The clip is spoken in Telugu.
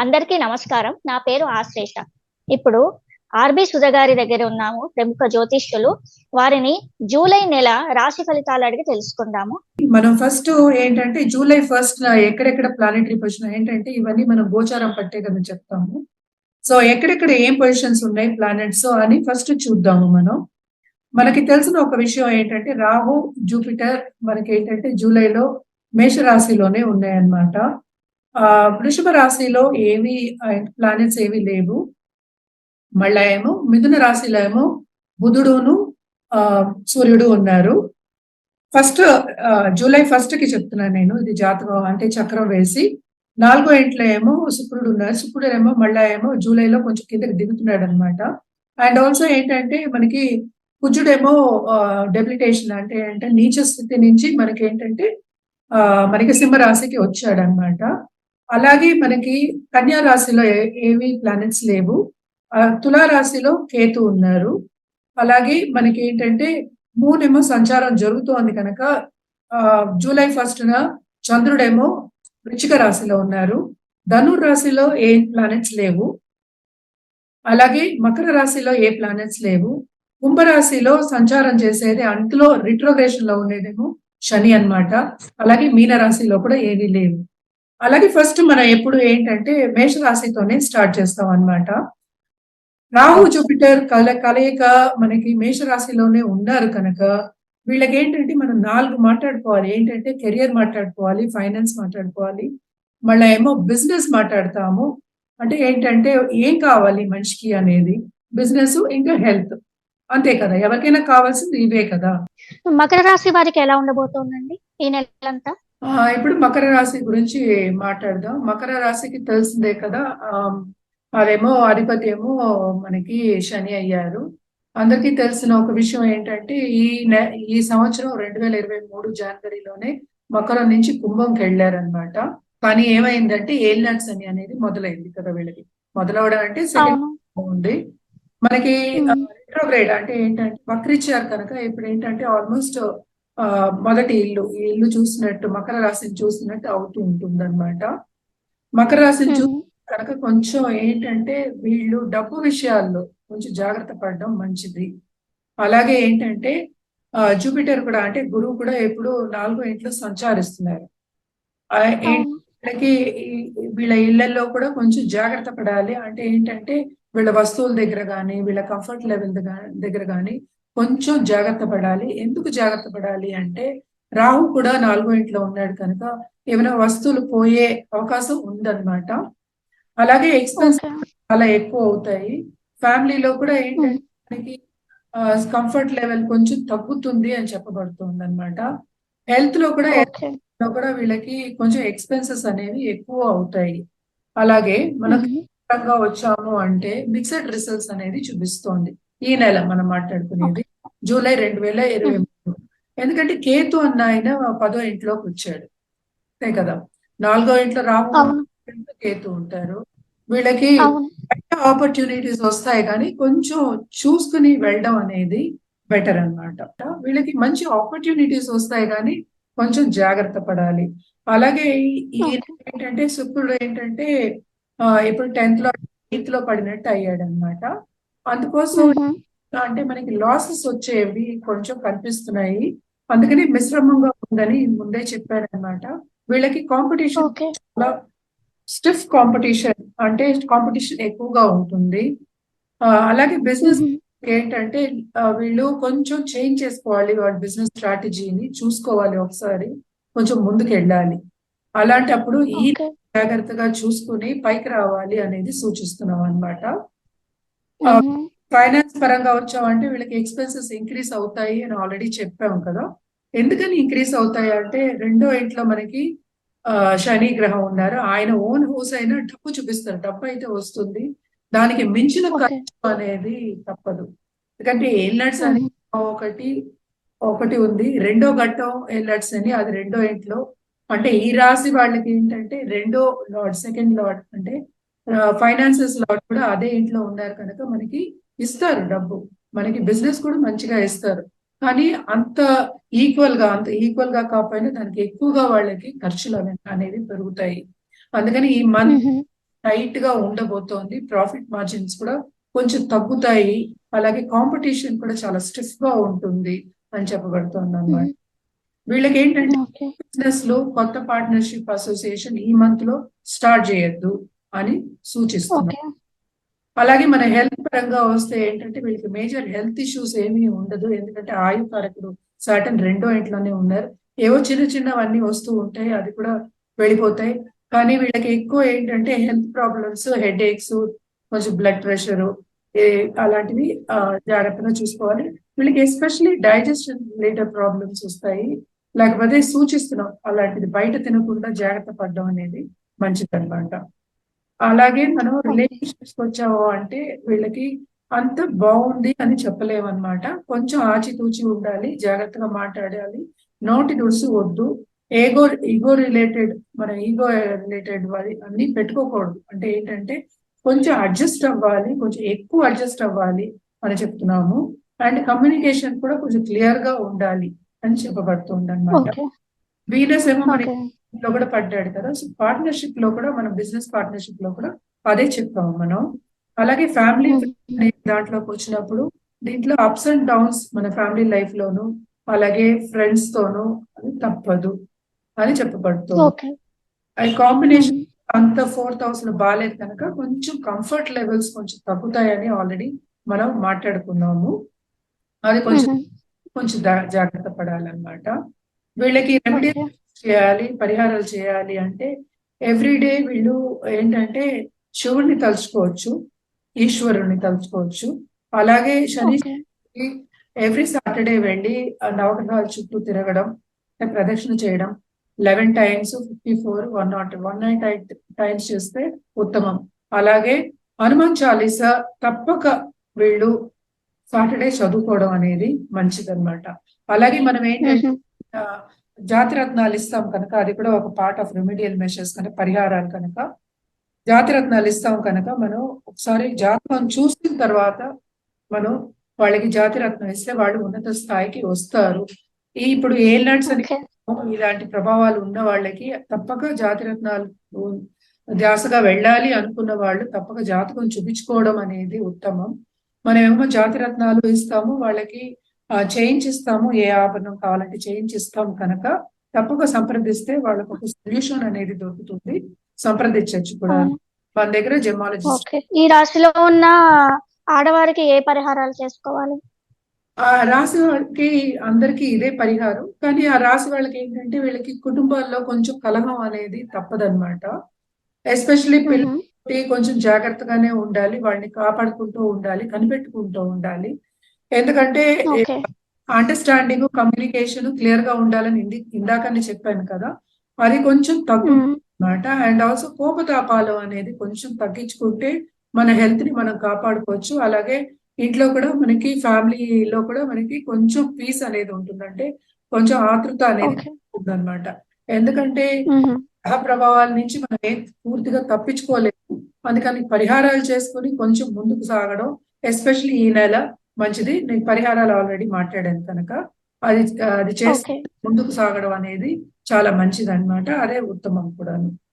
అందరికీ నమస్కారం. నా పేరు ఆశ్లేష. ఇప్పుడు rbsudha గారి దగ్గర ఉన్నాము, ప్రముఖ జ్యోతిష్యులు. వారిని జూలై నెల రాశి ఫలితాలు అడిగి తెలుసుకుందాము. మనం ఫస్ట్ ఏంటంటే జూలై 1 ఎక్కడెక్కడ ప్లానెటరీ పొజిషన్ ఏంటంటే ఇవన్నీ మనం గోచారం పట్టే కదా చెప్తాము. సో ఎక్కడెక్కడ ఏం పొజిషన్స్ ఉన్నాయి ప్లానెట్స్ అని ఫస్ట్ చూద్దాము. మనకి తెలిసిన ఒక విషయం ఏంటంటే రాహు, జూపిటర్ మనకి ఏంటంటే జూలైలో మేషరాశిలోనే ఉన్నాయన్నమాట. వృషభ రాశిలో ఏవి ప్లానెట్స్ ఏవి లేవు. మళ్ళా ఏమో మిథున రాశిలో ఏమో బుధుడును సూర్యుడు ఉన్నారు. ఫస్ట్ జూలై 1 కి చెప్తున్నాను నేను, ఇది జాతకం అంటే చక్రం వేసి. 4వ ఇంట్లో ఏమో శుక్రుడు ఉన్నారు. శుక్రుడు ఏమో మళ్ళా ఏమో జూలైలో కొంచెం కిందకి దిగుతున్నాడు అనమాట. అండ్ ఆల్సో ఏంటంటే మనకి కుజుడేమో డెబిలిటేషన్ అంటే నీచ స్థితి నుంచి మనకి ఏంటంటే మనకి సింహరాశికి వచ్చాడు అనమాట. అలాగే మనకి కన్యా రాశిలో ఏవి ప్లానెట్స్ లేవు. తులారాశిలో కేతు ఉన్నారు. అలాగే మనకి ఏంటంటే మూనేమో సంచారం జరుగుతోంది కనుక జూలై 1న చంద్రుడేమో వృశ్చిక రాశిలో ఉన్నారు. ధనుర్ రాశిలో ఏ ప్లానెట్స్ లేవు. అలాగే మకర రాశిలో ఏ ప్లానెట్స్ లేవు. కుంభరాశిలో సంచారం చేసేది అంతలో రిట్రోగ్రేషన్ లో ఉండేదేమో శని అన్నమాట. అలాగే మీన రాశిలో కూడా ఏవి లేవు. అలాగే ఫస్ట్ మనం ఎప్పుడు ఏంటంటే మేషరాశితోనే స్టార్ట్ చేస్తాం అన్నమాట. రాహు జూపిటర్ కలయిక మనకి మేషరాశిలోనే ఉన్నారు కనుక వీళ్ళకి ఏంటంటే మనం 4 మాట్లాడుకోవాలి. ఏంటంటే కెరియర్ మాట్లాడుకోవాలి, ఫైనాన్స్ మాట్లాడుకోవాలి, మళ్ళీ ఏమో బిజినెస్ మాట్లాడతాము. అంటే ఏంటంటే ఏం కావాలి మనిషికి అనేది, బిజినెస్ ఇంకా హెల్త్, అంతే కదా. ఎవరికైనా కావాల్సింది ఇవే కదా. మకర రాశి వారికి ఎలా ఉండబోతోందండి ఈ నెలంతా? ఇప్పుడు మకర రాశి గురించి మాట్లాడదాం. మకర రాశికి తెలిసిందే కదా, అదేమో అధిపతి ఏమో మనకి శని అయ్యారు. అందరికీ తెలిసిన ఒక విషయం ఏంటంటే ఈ సంవత్సరం 2023 జనవరిలోనే మకరం నుంచి కుంభంకి వెళ్ళారనమాట. కానీ ఏమైందంటే ఏలినాటి శని అనేది మొదలైంది కదా వీళ్ళకి. మొదలవడం అంటే సెకండ్ ఉంది మనకి. రిట్రోగ్రేడ్ అంటే ఏంటంటే వక్రిచ్చారు కనుక ఇప్పుడు ఏంటంటే ఆల్మోస్ట్ మొదటి ఇల్లు చూసినట్టు, మకర రాశిని చూసినట్టు అవుతూ ఉంటుంది అనమాట. మకర రాశిని కనుక కొంచెం ఏంటంటే వీళ్ళు డబ్బు విషయాల్లో కొంచెం జాగ్రత్త పడడం మంచిది. అలాగే ఏంటంటే జూపిటర్ కూడా అంటే గురువు కూడా ఎప్పుడు 4వ ఇంట్లో సంచారిస్తున్నారు. వీళ్ళకి వీళ్ళ ఇళ్లలో కూడా కొంచెం జాగ్రత్త పడాలి. అంటే ఏంటంటే వీళ్ళ వస్తువుల దగ్గర కానీ, వీళ్ళ కంఫర్ట్ లెవెల్ దగ్గర కానీ కొంచెం జాగ్రత్త పడాలి. ఎందుకు జాగ్రత్త పడాలి అంటే రాహు కూడా 4వ ఇంట్లో ఉన్నాడు కనుక ఏమైనా వస్తువులు పోయే అవకాశం ఉందన్నమాట. అలాగే ఎక్స్పెన్స్ చాలా ఎక్కువ అవుతాయి. ఫ్యామిలీలో కూడా ఏంటంటే మనకి కంఫర్ట్ లెవెల్ కొంచెం తగ్గుతుంది అని చెప్పబడుతుంది అనమాట. హెల్త్ లో కూడా వీళ్ళకి కొంచెం ఎక్స్పెన్సెస్ అనేవి ఎక్కువ అవుతాయి. అలాగే మనకి వచ్చాము అంటే మిక్స్డ్ రిజల్ట్స్ అనేది చూపిస్తోంది ఈ నెల మనం మాట్లాడుకునేది జూలై 2023. ఎందుకంటే కేతు అన్న ఆయన 10వ ఇంట్లోకి వచ్చాడు అంతే కదా. 4వ ఇంట్లో రాహు, కేతు ఉంటారు. వీళ్ళకి ఆపర్చునిటీస్ వస్తాయి కానీ కొంచెం చూసుకుని వెళ్ళడం అనేది బెటర్ అన్నమాట. వీళ్ళకి మంచి ఆపర్చునిటీస్ వస్తాయి కానీ కొంచెం జాగ్రత్త పడాలి. అలాగే ఏంటంటే శుక్రుడు ఏంటంటే ఇప్పుడు 10th లో 8th లో పడినట్టు అయ్యాడు అనమాట. అందుకోసం అంటే మనకి లాసెస్ వచ్చేవి కొంచెం కనిపిస్తున్నాయి. అందుకని మిశ్రమంగా ఉందని ముందే చెప్పాడు అనమాట. వీళ్ళకి కాంపిటీషన్ చాలా స్టిఫ్ కాంపిటీషన్, అంటే కాంపిటీషన్ ఎక్కువగా ఉంటుంది. అలాగే బిజినెస్ ఏంటంటే వీళ్ళు కొంచెం చేంజ్ చేసుకోవాలి, వాళ్ళ బిజినెస్ స్ట్రాటజీని చూసుకోవాలి, ఒకసారి కొంచెం ముందుకు వెళ్ళాలి. అలాంటప్పుడు ఈ జాగ్రత్తగా చూసుకుని పైకి రావాలి అనేది సూచిస్తున్నాం అనమాట. ఫైనాన్స్ పరంగా వచ్చామంటే వీళ్ళకి ఎక్స్పెన్సెస్ ఇంక్రీజ్ అవుతాయి అని ఆల్రెడీ చెప్పాము కదా. ఎందుకని ఇంక్రీజ్ అవుతాయి అంటే 2వ ఇంట్లో మనకి శని గ్రహం ఉన్నారు. ఆయన ఓన్ హౌస్ అయినా డబ్బు చూపిస్తారు, డబ్బు అయితే వస్తుంది. దానికి మించిన ఖర్చు అనేది తప్పదు. ఎందుకంటే ఏలినాడ్స్ అని ఒకటి ఉంది, 2వ ఘట్టం ఏలినాడ్స్ అని, అది 2వ ఇంట్లో. అంటే ఈ రాశి వాళ్ళకి ఏంటంటే 2వ లార్డ్, సెకండ్ లార్డ్ అంటే ఫైనాన్సెస్ లార్డ్ కూడా అదే ఇంట్లో ఉన్నారు కనుక మనకి ఇస్తారు డబ్బు, మనకి బిజినెస్ కూడా మంచిగా ఇస్తారు. కానీ అంత ఈక్వల్ గా కాకపోయినా దానికి ఎక్కువగా వాళ్ళకి ఖర్చులు అనేవి పెరుగుతాయి. అందుకని ఈ మంత్ టైట్ గా ఉండబోతోంది. ప్రాఫిట్ మార్జిన్స్ కూడా కొంచెం తగ్గుతాయి. అలాగే కాంపిటీషన్ కూడా చాలా స్టిఫ్ గా ఉంటుంది అని చెప్పబడుతోంది అన్నమాట. వీళ్ళకి ఏంటంటే ఓకే బిజినెస్ లో కొత్త పార్ట్నర్షిప్ అసోసియేషన్ ఈ మంత్ లో స్టార్ట్ చేయొద్దు అని సూచిస్తున్నాం. ఓకే అలాగే మన హెల్త్ పరంగా వస్తే ఏంటంటే వీళ్ళకి మేజర్ హెల్త్ ఇష్యూస్ ఏమీ ఉండదు. ఎందుకంటే ఆయుకారకుడు సాటర్న్ 2వ ఇంట్లోనే ఉన్నారు. ఏవో చిన్న చిన్నవన్నీ వస్తూ ఉంటాయి, అది కూడా వెళ్ళిపోతాయి. కానీ వీళ్ళకి ఎక్కువ ఏంటంటే హెల్త్ ప్రాబ్లమ్స్, హెడ్ ఏక్స్, కొంచెం బ్లడ్ ప్రెషర్ అలాంటివి జాగ్రత్తగా చూసుకోవాలి. వీళ్ళకి ఎస్పెషల్లీ డైజెషన్ రిలేటెడ్ ప్రాబ్లమ్స్ వస్తాయి. లేకపోతే సూచిస్తున్నాం అలాంటిది బయట తినకుండా జాగ్రత్త పడడం అనేది మంచిదన్నమాట. అలాగే మనం ఓకే రిలేషన్షిప్స్ వచ్చాము అంటే వీళ్ళకి అంత బాగుంది అని చెప్పలేమన్నమాట. కొంచెం ఆచితూచి ఉండాలి, జాగ్రత్తగా మాట్లాడాలి, నోటి దుడుసు వద్దు. ఈగో రిలేటెడ్ మన ఈగో రిలేటెడ్ అన్ని పెట్టుకోకూడదు. అంటే ఏంటంటే కొంచెం అడ్జస్ట్ అవ్వాలి, కొంచెం ఎక్కువ అడ్జస్ట్ అవ్వాలి అని చెప్తున్నాము. అండ్ కమ్యూనికేషన్ కూడా కొంచెం క్లియర్ గా ఉండాలి అని చెప్పబడుతుంది అనమాట. ఓకే వీనస్ ఏమో మనకి ఓకే లో కూడా పడ్డాడు కదా. సో పార్ట్నర్షిప్ లో కూడా మనం బిజినెస్ పార్ట్నర్షిప్ లో కూడా అదే చెప్తాము మనం. అలాగే ఫ్యామిలీ అనే దాంట్లోకి వచ్చినప్పుడు దీంట్లో అప్స్ అండ్ డౌన్స్ మన ఫ్యామిలీ లైఫ్ లోను అలాగే ఫ్రెండ్స్ తోను అది తప్పదు అని చెప్పబడుతుంది. ఓకే అది కాంబినేషన్ అంత 4,000 బాగాలేదు కనుక కొంచెం కంఫర్ట్ లెవెల్స్ కొంచెం తగ్గుతాయని ఆల్రెడీ మనం మాట్లాడుకున్నాము. అది కొంచెం కొంచెం జాగ్రత్త పడాలన్నమాట. వీళ్ళకి రెమెడీ ఓకే చేయాలి, పరిహారాలు చేయాలి అంటే ఎవ్రీడే వీళ్ళు ఏంటంటే శివుణ్ణి తలుచుకోవచ్చు, ఈశ్వరుణ్ణి తలుచుకోవచ్చు. అలాగే శని ఓకే ఎవ్రీ సాటర్డే వెళ్ళి నవగ్రహాల చుట్టూ తిరగడం, ప్రదక్షిణ చేయడం 11 టైమ్స్ 54 108 టైమ్స్ చేస్తే ఉత్తమం. అలాగే హనుమాన్ చాలీసా తప్పక వీళ్ళు సాటర్డే చదువుకోవడం అనేది మంచిదన్నమాట. అలాగే మనం ఏంటంటే జాతిరత్నాలు ఇస్తాం కనుక అది కూడా ఒక పార్ట్ ఆఫ్ రెమెడియల్ మెషర్స్ కనుక పరిహారాలు కనుక జాతిరత్నాలు ఇస్తాం కనుక మనం ఒకసారి జాతకం చూసిన తర్వాత మనం వాళ్ళకి జాతిరత్నం ఇస్తే వాళ్ళు ఉన్నత స్థాయికి వస్తారు. ఇప్పుడు ఏ నట్స్ అని ఇలాంటి ప్రభావాలు ఉన్న వాళ్ళకి తప్పక జాతిరత్నాలు ధ్యాసగా వెళ్ళాలి అనుకున్న వాళ్ళు తప్పక జాతకం చూపించుకోవడం అనేది ఉత్తమం. మనం ఏమో జాతిరత్నాలు ఇస్తాము, వాళ్ళకి చేయించిస్తాము, ఏ ఆభరణం కావాలంటే చేయించిస్తాం కనుక తప్పక సంప్రదిస్తే వాళ్ళకు ఒక సొల్యూషన్ అనేది దొరుకుతుంది. సంప్రదించవచ్చు కూడా. మన దగ్గర జెమాలజిస్ట్. ఈ రాశిలో ఉన్న ఆడవారికి ఏ పరిహారాలు చేసుకోవాలి? ఆ రాశి వాళ్ళకి అందరికి ఇదే పరిహారం. కానీ ఆ రాశి వాళ్ళకి ఏంటంటే వీళ్ళకి కుటుంబాల్లో కొంచెం కలహం అనేది తప్పదన్నమాట. ఎస్పెషల్లీ పిల్లలకి కొంచెం జాగ్రత్తగానే ఉండాలి, వాళ్ళని కాపాడుకుంటూ ఉండాలి, కనిపెట్టుకుంటూ ఉండాలి. ఎందుకంటే అండర్స్టాండింగ్, కమ్యూనికేషన్ క్లియర్ గా ఉండాలని ఇందాకనే చెప్పాను కదా. అది కొంచెం తగ్గుతుందన్నమాట. అండ్ ఆల్సో కోపతాపాలు అనేది కొంచెం తగ్గించుకుంటే మన హెల్త్ ని మనం కాపాడుకోవచ్చు. అలాగే ఇంట్లో కూడా మనకి ఫ్యామిలీలో కూడా మనకి కొంచెం పీస్ అనేది ఉంటుందంటే కొంచెం ఆతృత అనేది ఉంటుందన్నమాట. ఎందుకంటే గ్రహ ప్రభావాల నుంచి మనం ఏం పూర్తిగా తప్పించుకోలేము. అందుకని పరిహారాలు చేసుకుని కొంచెం ముందుకు సాగడం ఎస్పెషల్లీ ఈ నెల మంచిది. నేను పరిహారాలు ఆల్రెడీ మాట్లాడాను కనుక అది చేసి ముందుకు సాగడం అనేది చాలా మంచిది అన్నమాట. అదే ఉత్తమం కూడాను.